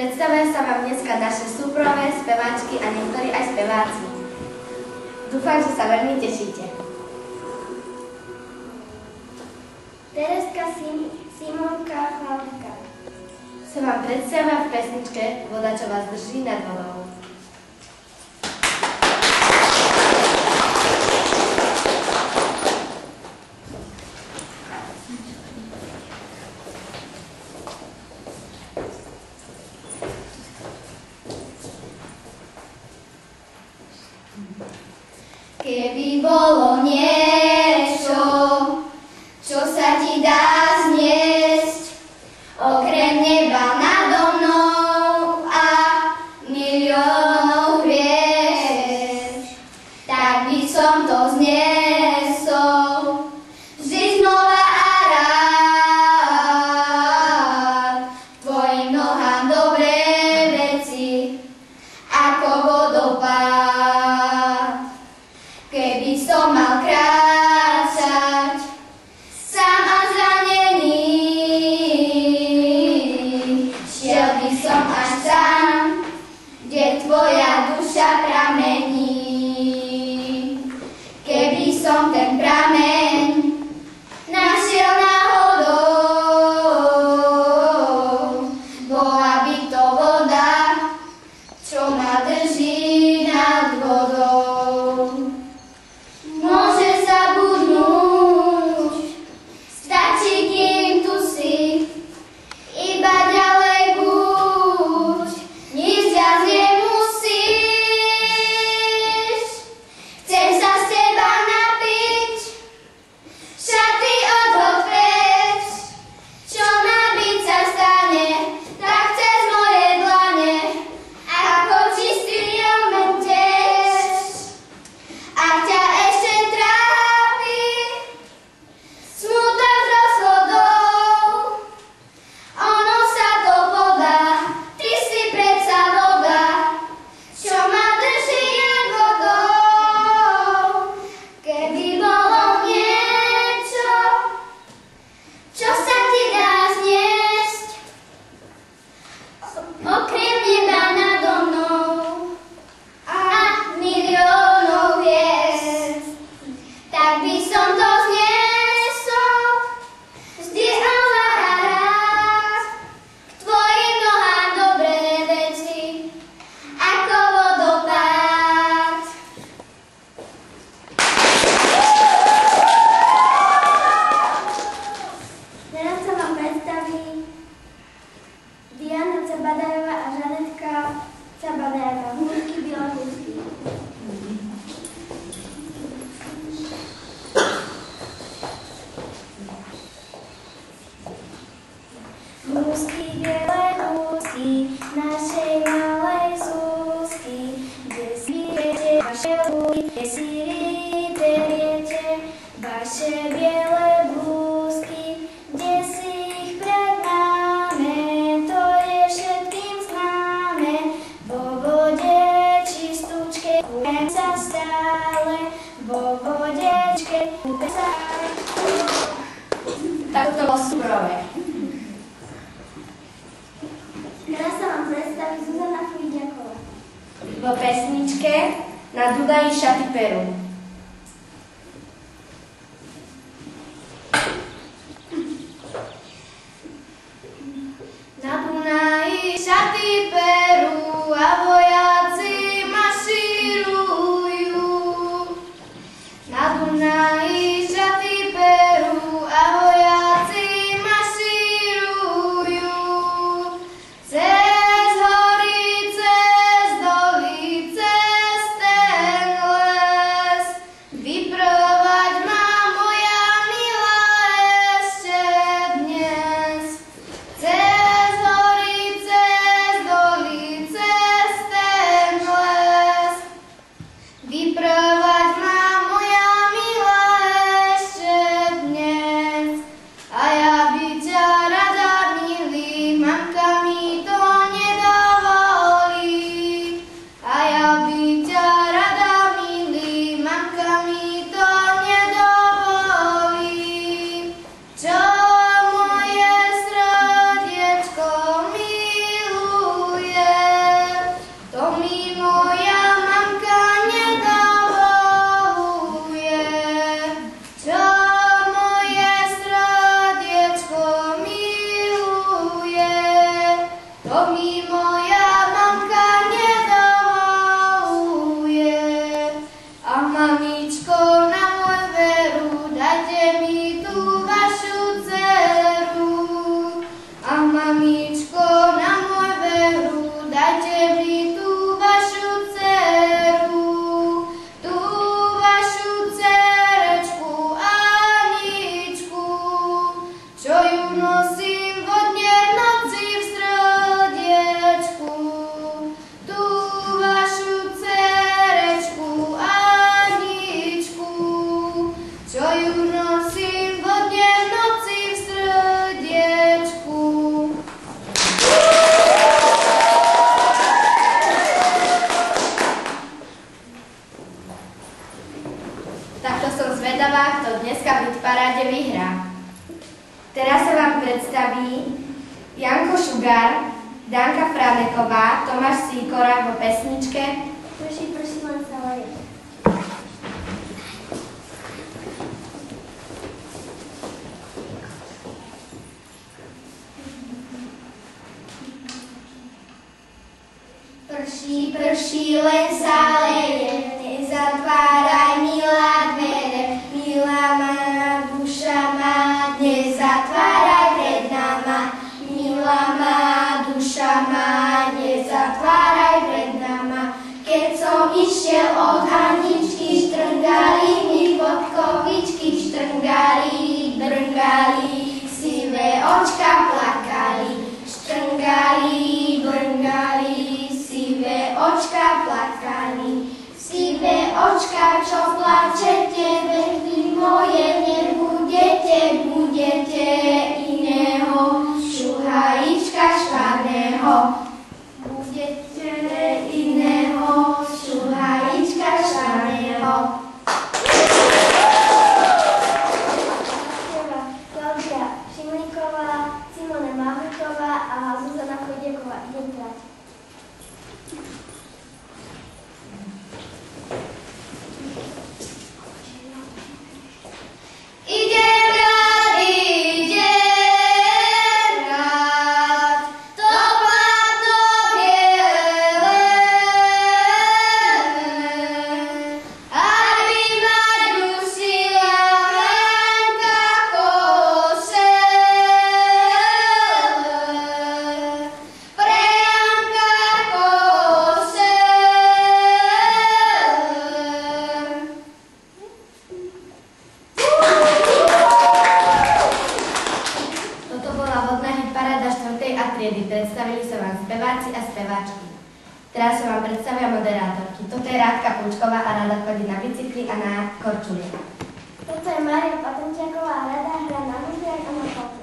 Predstavia sa vám dneska naše súprové speváčky a niektorí aj speváci. Dúfam, že sa veľmi tešíte. Tereska Simonka Hlavka sa vám predstavia v pesničke Voda, čo vás drží nad vodou. Keby bolo niečo, čo sa ti dá zniesť, okrem neba nado mnou a miliónov hviezd, tak by som to zniesol vždy znova a rád. Tvojim nohám dobré veci ako vodopád. Keby som mal kráčať sám a zranený, šiel by som až tam, kde tvoja duša pramení. Keby som ten prameň našiel náhodou, bola by to voda, čo ma drží nad vodou. Môže zabudnúť, stačí, kým tu si, iba ďalej buď, nič viac nemusíš. Chcem sa z teba napiť, šaty odhoď preč, čo nabiť sa stane, tak cez moje dlane, ako čistý omen tiež. Ak ťa ešte trápi smutok z rozchodov, ono sa to podá, ty si predsa voda, čo ma drží nad vodou. Keby bolo niečo, čo sa ti dá zniesť, okrem neba nado mnou a miliónov hviezd, tak by som to zniesol vždy znova a rád. K tvojim nohám dobré veci ako vodopád. Teraz sa vám predstaví Diana Cabadajová a Žanetka Cabadajová, hudky Bieloruský. Húsky, biele húsky, našej malej Zuzky, kde si viete vaše húsky, kde si beriete vaše biele blúzky, kde si ich predmáme, to je všetkým známe. Vo vode čistúčke kúpem sa stále, vo vodečke kúpem sa. Tak to bolo súprové. Teraz sa vám predstaví Zuzana Fujďaková. V pesničke Na Dunaji šaty perú. Na Dunaji šaty perú a vojaci mašírujú. Na Dunaji šaty perú a vojaci mašírujú. Cez hory, cez doly, cez ten les. predstaví Janko Šugar, Danka Franeková, Tomáš Sýkora vo pesničke Prší, len sa leje. Prší, len sa leje, nezatváraj, milá, dvere, milá má duša má, nezatváraj pred nama, milá má duša má, nezatváraj pred nama. Keď som išiel od Aničky, štrngali mi podkovičky, štrngali, brngali, sivé očka plakali, štrngali, brngali, sivé očka plakali, sivé očka, čo plačete, veď moje nebudete, budete iného, šuhajíčka švadného. Budete iného, šuhajíčka švadného. Klaudia Šimlíková, Simona Mahutová a Zuzana Chodieková. Idem hrať. Idem rád, to plátno biele, aby ma dusila Hanka Kosel. Pre Hanka Kosel. Toto bola vodná hitparáda 4. A triedy. Predstavili sa vám speváci a speváčky. Teraz sa vám predstavia moderátorky. Toto je Rádka Pučková a rada chodí na bicykli a na korčuliach. Toto je Mária Patenčiaková a rada hrá na hudbiach a na